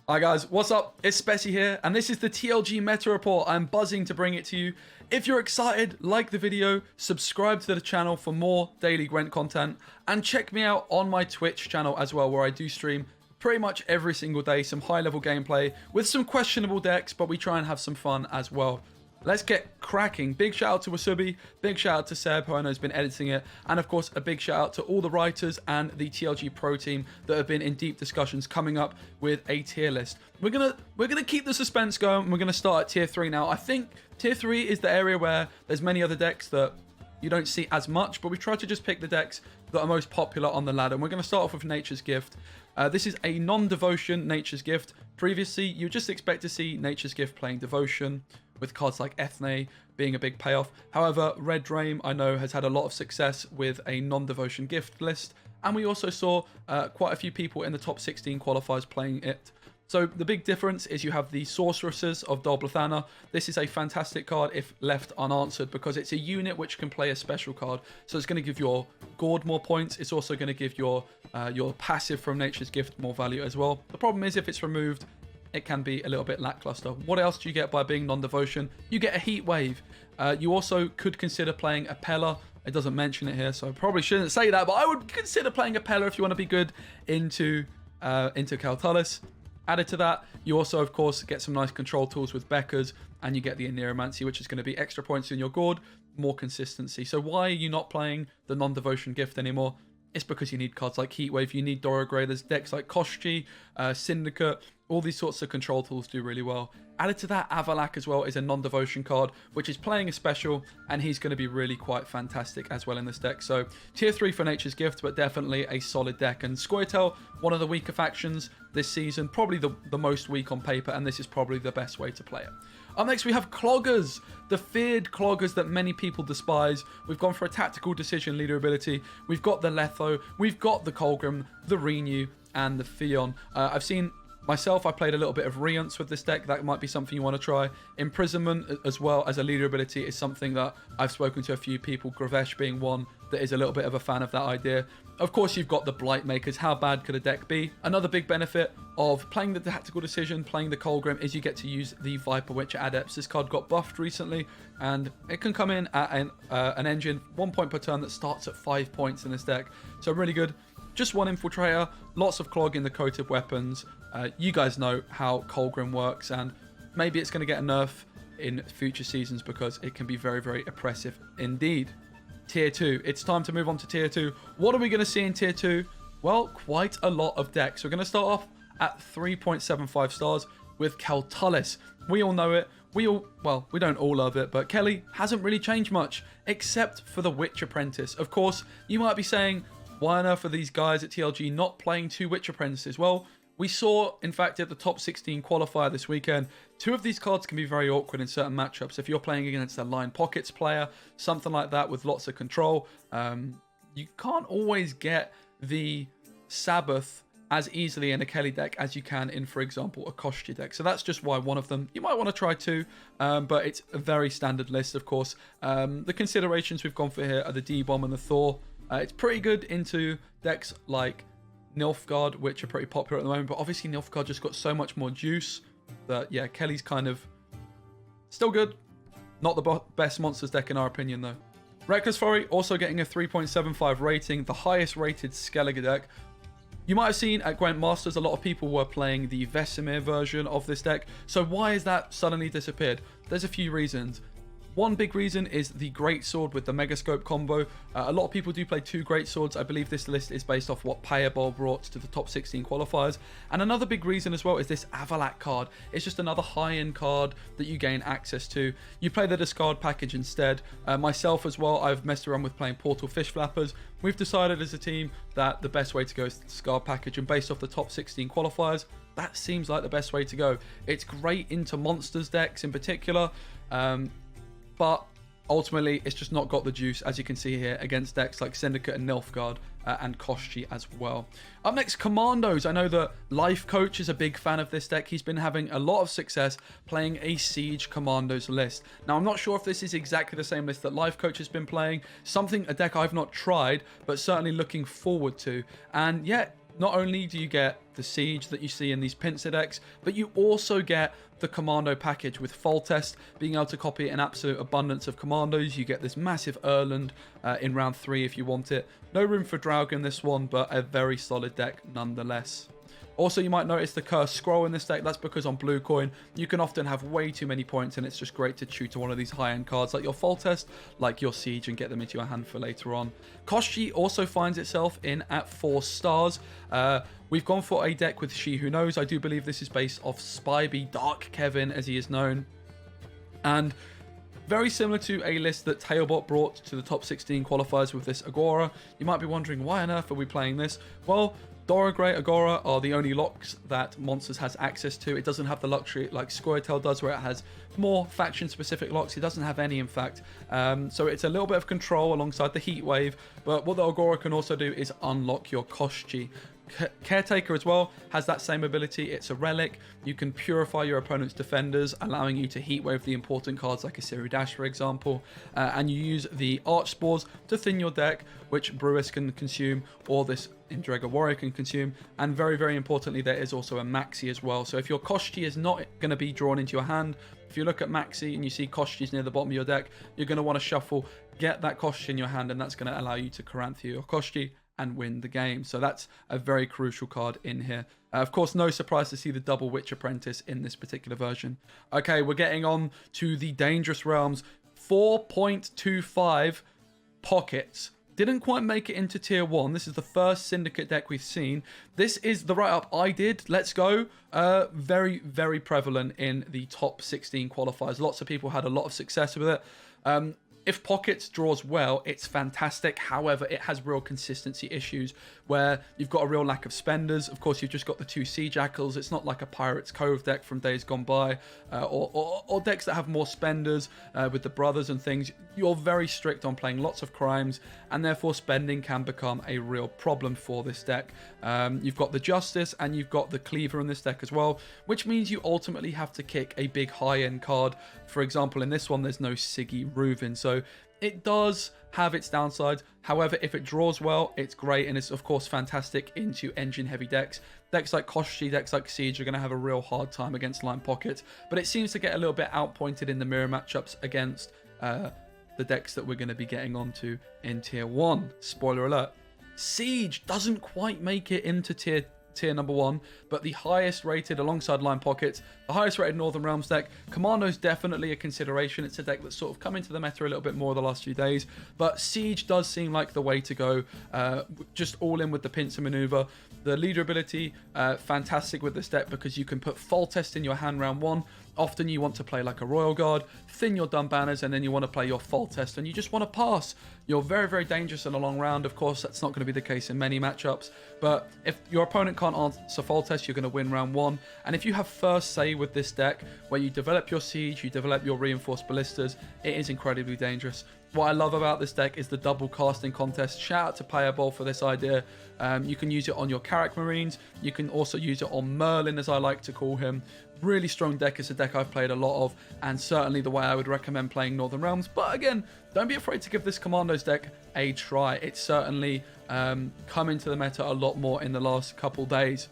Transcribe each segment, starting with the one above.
Hi guys, what's up? It's Spessy here, and this is the TLG Meta Report. I'm buzzing to bring it to you. If you're excited, like the video, subscribe to the channel for more daily Gwent content, and check me out on my Twitch channel as well, where I do stream pretty much every single day, some high-level gameplay with some questionable decks, but we try and have some fun as well. Let's get cracking. Big shout out to Wasubi, big shout out to Seb, who I know has been editing it, and of course a big shout out to all the writers and the TLG Pro team that have been in deep discussions coming up with a tier list. We're gonna keep the suspense going. We're gonna start at tier 3 now. I think tier 3 is the area where there's many other decks that you don't see as much, but we try to just pick the decks that are most popular on the ladder. And we're going to start off with Nature's Gift. This is a non-devotion Nature's Gift. Previously, you just expect to see Nature's Gift playing devotion, with cards like Ethne being a big payoff. However, Red Dream, I know, has had a lot of success with a non-devotion gift list, and we also saw quite a few people in the top 16 qualifiers playing it. So the big difference is you have the Sorceresses of Dolblathana. This is a fantastic card if left unanswered, because it's a unit which can play a special card. So it's going to give your Gourd more points. It's also going to give your passive from Nature's Gift more value as well. The problem is if it's removed, it can be a little bit lackluster. What else do you get by being non-devotion? You get a Heat Wave. You also could consider playing a Pella. It doesn't mention it here, so I probably shouldn't say that, but I would consider playing a Pella if you want to be good into Kaltalis. Added to that, you also, of course, get some nice control tools with Beckers, and you get the Aneromancy, which is going to be extra points in your Gourd, more consistency. So why are you not playing the non-devotion gift anymore? It's because you need cards like Heatwave, you need Dora Grey, there's decks like Koshchi, Syndicate, all these sorts of control tools do really well. Added to that, Avalak as well is a non-devotion card, which is playing a special, and he's going to be really quite fantastic as well in this deck. So tier 3 for Nature's Gift, but definitely a solid deck. And Scoia'tael, one of the weaker factions this season, probably the most weak on paper, and this is probably the best way to play it. Up next, we have Cloggers, the feared Cloggers that many people despise. We've gone for a tactical decision leader ability. We've got the Letho, we've got the Colgrim, the Renew, and the Fion. I've seen myself, I played a little bit of Riance with this deck. That might be something you want to try. Imprisonment, as well as a leader ability, is something that I've spoken to a few people, Gravesh being one, that is a little bit of a fan of that idea. Of course, you've got the Blight Makers. How bad could a deck be? Another big benefit of playing the tactical decision, playing the Colgrim, is you get to use the Viper Witcher Adepts. This card got buffed recently, and it can come in at an engine, 1 point per turn, that starts at 5 points in this deck. So really good. Just one Infiltrator, lots of clog in the coated weapons. You guys know how Colgrim works, and maybe it's going to get a nerf in future seasons because it can be very, very oppressive indeed. Tier 2. It's time to move on to Tier 2. What are we going to see in Tier 2? Well, quite a lot of decks. We're going to start off at 3.75 stars with Kaltalis. We all know it. We don't all love it, but Kelly hasn't really changed much, except for the Witch Apprentice. Of course, you might be saying, why on earth are these guys at TLG not playing 2 Witch Apprentices? Well, we saw, in fact, at the top 16 qualifier this weekend, 2 of these cards can be very awkward in certain matchups. If you're playing against a Line Pockets player, something like that with lots of control, you can't always get the Sabbath as easily in a Kelly deck as you can in, for example, a Koshchi deck. So that's just why one of them. You might want to try 2, but it's a very standard list, of course. The considerations we've gone for here are the D-Bomb and the Thor. It's pretty good into decks like Nilfgaard, which are pretty popular at the moment, but obviously Nilfgaard just got so much more juice that, yeah, Kelly's kind of still good. Not the best monsters deck in our opinion, though. Reckless Fury also getting a 3.75 rating, the highest rated Skellige deck. You might have seen at Gwent Masters, a lot of people were playing the Vesemir version of this deck. So why has that suddenly disappeared? There's a few reasons. One big reason is the Greatsword with the Megascope combo. A lot of people do play 2 Greatswords. I believe this list is based off what Payabol brought to the top 16 qualifiers. And another big reason as well is this Avalak card. It's just another high-end card that you gain access to. You play the discard package instead. Myself as well, I've messed around with playing Portal Fish Flappers. We've decided as a team that the best way to go is the discard package, and based off the top 16 qualifiers, that seems like the best way to go. It's great into monsters decks in particular. But ultimately, it's just not got the juice, as you can see here, against decks like Syndicate and Nilfgaard and Koshchi as well. Up next, Commandos. I know that Life Coach is a big fan of this deck. He's been having a lot of success playing a Siege Commandos list. Now, I'm not sure if this is exactly the same list that Life Coach has been playing. A deck I've not tried, but certainly looking forward to. And yet, not only do you get the Siege that you see in these pincer decks, but you also get the Commando package with Foltest, being able to copy an absolute abundance of commandos. You get this massive Erland in round 3 if you want it. No room for Draug in this one, but a very solid deck nonetheless. Also, you might notice the Cursed Scroll in this deck. That's because on Blue Coin, you can often have way too many points, and it's just great to chew to one of these high-end cards like your Foltest, like your Siege, and get them into your hand for later on. Koshchi also finds itself in at 4 stars. We've gone for a deck with She Who Knows. I do believe this is based off Spyby, Dark Kevin, as he is known. And very similar to a list that Tailbot brought to the top 16 qualifiers with this Agora. You might be wondering, why on earth are we playing this? Well, Dora Grey Agora are the only locks that Monsters has access to. It doesn't have the luxury like Scoia'tael does, where it has more faction-specific locks. It doesn't have any, in fact. So it's a little bit of control alongside the Heat Wave. But what the Agora can also do is unlock your Koshchi. Caretaker as well has that same ability. It's a relic. You can purify your opponent's defenders, allowing you to heatwave the important cards like Asiru Dash, for example. And you use the Arch Spores to thin your deck, which Brewis can consume, or this Indrega Warrior can consume. And very, very importantly, there is also a Maxi as well. So if your Koshchi is not going to be drawn into your hand, if you look at Maxi and you see Koshchi's near the bottom of your deck, you're going to want to shuffle, get that Koshchi in your hand, and that's going to allow you to Karanthia your Koshchi and win the game. So that's a very crucial card in here. Of course, no surprise to see the double Witch Apprentice in this particular version. Okay, we're getting on to the Dangerous Realms. 4.25 pockets. Didn't quite make it into tier 1. This is the first Syndicate deck we've seen. This is the write-up I did. Let's go. Very, very prevalent in the top 16 qualifiers. Lots of people had a lot of success with it. If Pockets draws well, it's fantastic. However, it has real consistency issues where you've got a real lack of spenders. Of course, you've just got the 2 Sea Jackals. It's not like a Pirates Cove deck from days gone by, or decks that have more spenders with the brothers and things. You're very strict on playing lots of crimes, and therefore spending can become a real problem for this deck. You've got the Justice and you've got the Cleaver in this deck as well, which means you ultimately have to kick a big high-end card. For example, in this one, there's no Siggy Reuven, so it does have its downsides. However, if it draws well, it's great, and it's of course fantastic into engine-heavy decks. Decks like Koshchi, decks like Siege are going to have a real hard time against Line Pocket, but it seems to get a little bit outpointed in the mirror matchups against the decks that we're going to be getting onto in Tier 1. Spoiler alert. Siege doesn't quite make it into tier number 1, but the highest rated alongside Line Pocket, the highest rated Northern Realms deck. Commando's definitely a consideration. It's a deck that's sort of come into the meta a little bit more the last few days, but Siege does seem like the way to go. Just all in with the pincer maneuver. The leader ability, fantastic with this deck because you can put Foltest in your hand round 1. Often you want to play like a Royal Guard, thin your dumb banners, and then you want to play your Foltest, and you just want to pass. You're very, very dangerous in a long round. Of course, that's not going to be the case in many matchups, but if your opponent can't answer Foltest, you're going to win round 1. And if you have first say with this deck, where you develop your Siege, you develop your Reinforced Ballistas, it is incredibly dangerous. What I love about this deck is the double casting contest. Shout out to Payable for this idea. You can use it on your Carrack Marines. You can also use it on Merlin, as I like to call him. Really strong deck. It's a deck I've played a lot of, and certainly the way I would recommend playing Northern Realms. But again, don't be afraid to give this Commandos deck a try. It's certainly come into the meta a lot more in the last couple days.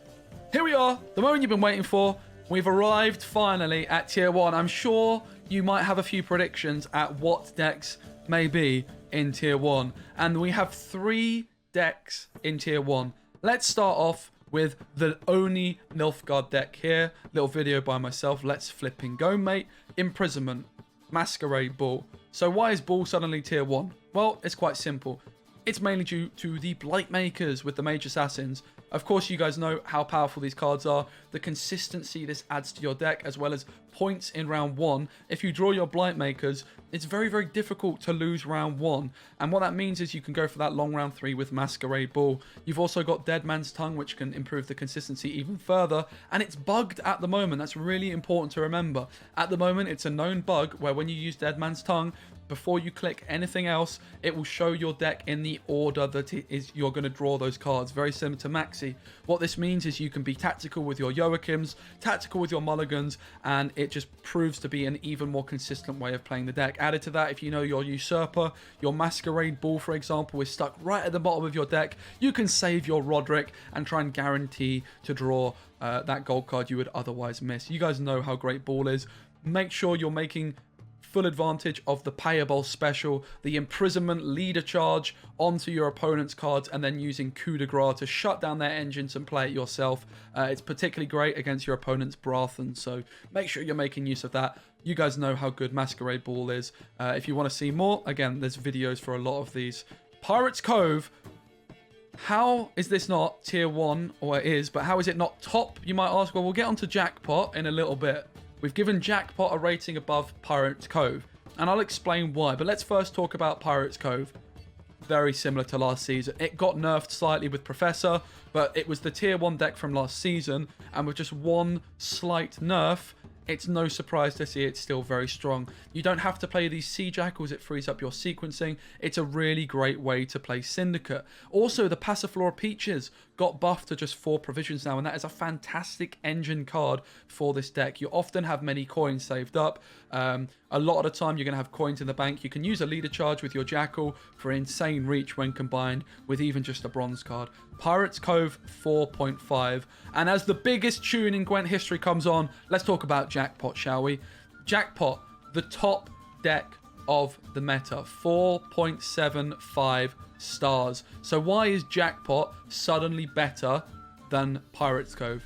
Here we are, the moment you've been waiting for. We've arrived finally at Tier 1. I'm sure you might have a few predictions at what decks may be in Tier 1. And we have 3 decks in Tier 1. Let's start off with the only Nilfgaard deck here. Little video by myself. Let's flipping go, mate. Imprisonment. Masquerade Bull. So why is Bull suddenly Tier 1? Well, it's quite simple. It's mainly due to the Blightmakers with the Mage Assassins. Of course, you guys know how powerful these cards are. The consistency this adds to your deck, as well as points in round 1. If you draw your Blightmakers, it's very, very difficult to lose round 1. And what that means is you can go for that long round 3 with Masquerade Bull. You've also got Dead Man's Tongue, which can improve the consistency even further. And it's bugged at the moment. That's really important to remember. At the moment, it's a known bug where when you use Dead Man's Tongue, before you click anything else, it will show your deck in the order that it is you're going to draw those cards. Very similar to Maxi. What this means is you can be tactical with your Joachims, tactical with your Mulligans, and it just proves to be an even more consistent way of playing the deck. Added to that, if you know your Usurper, your Masquerade Bull, for example, is stuck right at the bottom of your deck, you can save your Roderick and try and guarantee to draw that gold card you would otherwise miss. You guys know how great Bull is. Make sure you're making full advantage of the payable special, the imprisonment leader charge onto your opponent's cards, and then using coup de grace to shut down their engines and play it yourself. It's particularly great against your opponent's Brathen, so make sure you're making use of that. You guys know how good Masquerade Ball is. If you want to see more, again, there's videos for a lot of these. Pirates Cove, how is this not tier 1, or it is, but how is it not top, you might ask? Well, we'll get onto Jackpot in a little bit. We've given Jackpot a rating above Pirates Cove, and I'll explain why, but let's first talk about Pirates Cove. Very similar to last season. It got nerfed slightly with Professor, but it was the tier 1 deck from last season, and with just one slight nerf, it's no surprise to see it's still very strong. You don't have to play these Sea Jackals, it frees up your sequencing. It's a really great way to play Syndicate. Also, the Passiflora Peaches got buffed to just 4 provisions now, and that is a fantastic engine card for this deck. You often have many coins saved up. A lot of the time you're going to have coins in the bank. You can use a leader charge with your Jackal for insane reach when combined with even just a bronze card. Pirates Cove 4.5. And as the biggest tune in Gwent history comes on, let's talk about Jackpot, shall we? Jackpot, the top deck of the meta, 4.75 stars. So why is Jackpot suddenly better than Pirates Cove?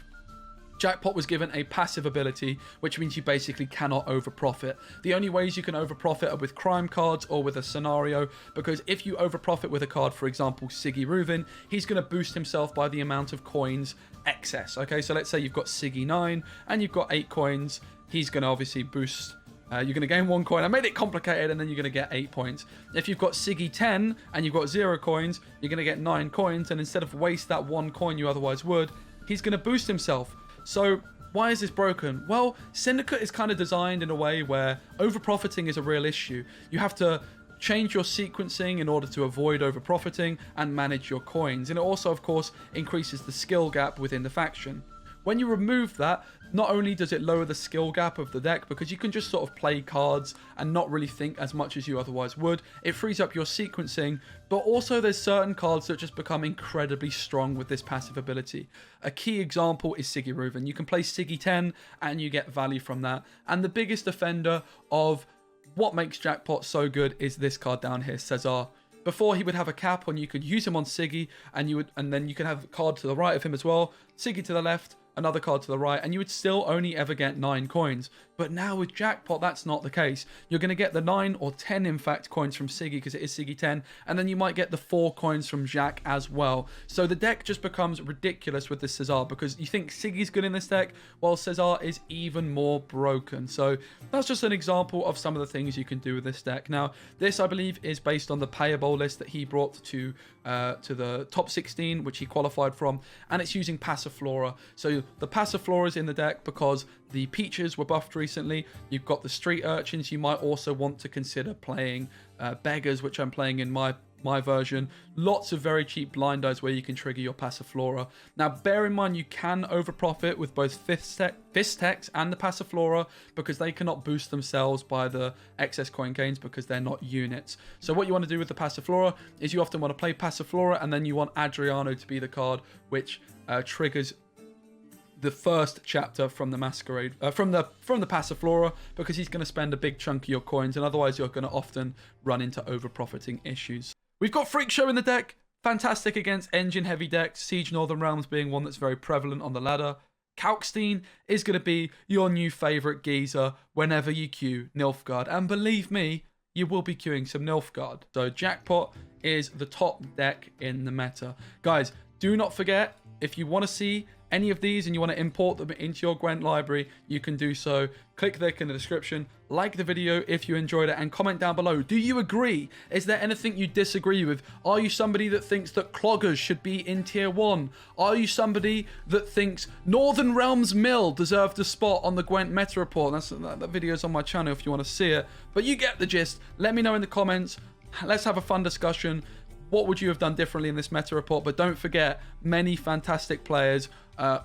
Jackpot was given a passive ability, which means you basically cannot overprofit. The only ways you can overprofit are with crime cards or with a scenario, because if you overprofit with a card, for example, Siggy Ruvin, he's going to boost himself by the amount of coins excess. Okay, so let's say you've got Siggy 9 and you've got 8 coins. He's going to obviously boost. You're going to gain 1 coin. I made it complicated, and then you're going to get 8 points. If you've got Siggy 10 and you've got 0 coins, you're going to get 9 coins, and instead of waste that 1 coin you otherwise would, he's going to boost himself. So why is this broken? Well, Syndicate is kind of designed in a way where overprofiting is a real issue. You have to change your sequencing in order to avoid overprofiting and manage your coins. And it also, of course, increases the skill gap within the faction. When you remove that, not only does it lower the skill gap of the deck, because you can just sort of play cards and not really think as much as you otherwise would, it frees up your sequencing, but also there's certain cards that just become incredibly strong with this passive ability. A key example is Siggy Ruvin. You can play Siggy 10 and you get value from that. And the biggest offender of what makes Jackpot so good is this card down here, Cesar. Before, he would have a cap and you could use him on Siggy, and then you can have a card to the right of him as well, Siggy to the left, another card to the right, and you would still only ever get 9 coins. But now with Jackpot, that's not the case. You're going to get the 9 or 10, in fact, coins from Siggy, because it is Siggy 10, and then you might get the 4 coins from Jack as well. So the deck just becomes ridiculous with this Cesar, because you think Siggy's good in this deck, while Cesar is even more broken. So that's just an example of some of the things you can do with this deck. Now, this, I believe, is based on the payable list that he brought to the top 16, which he qualified from, and it's using Passiflora. So the Passiflora is in the deck because the Peaches were buffed recently. You've got the Street Urchins. You might also want to consider playing Beggars, which I'm playing in my version. Lots of very cheap blind eyes where you can trigger your Passiflora. Now, bear in mind, you can overprofit with both Fistex and the Passiflora, because they cannot boost themselves by the excess coin gains because they're not units. So what you want to do with the Passiflora is you often want to play Passiflora, and then you want Adriano to be the card which triggers the first chapter from the Masquerade, from the Passiflora, because he's going to spend a big chunk of your coins, and otherwise you're going to often run into overprofiting issues. We've got Freak Show in the deck. Fantastic against engine-heavy decks, Siege Northern Realms being one that's very prevalent on the ladder. Kalkstein is going to be your new favourite geezer whenever you queue Nilfgaard. And believe me, you will be queuing some Nilfgaard. So Jackpot is the top deck in the meta. Guys, do not forget, if you want to see any of these and you want to import them into your Gwent library, you can do so. Click the link in the description, like the video if you enjoyed it, and comment down below. Do you agree? Is there anything you disagree with? Are you somebody that thinks that cloggers should be in tier 1? Are you somebody that thinks Northern Realms Mill deserved a spot on the Gwent meta report? That video's on my channel if you want to see it. But you get the gist. Let me know in the comments. Let's have a fun discussion. What would you have done differently in this meta report? But don't forget, many fantastic players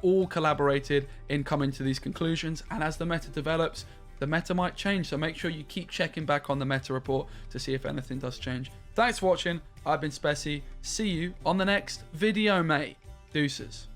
all collaborated in coming to these conclusions. And as the meta develops, the meta might change. So make sure you keep checking back on the meta report to see if anything does change. Thanks for watching. I've been Speci. See you on the next video, mate. Deuces.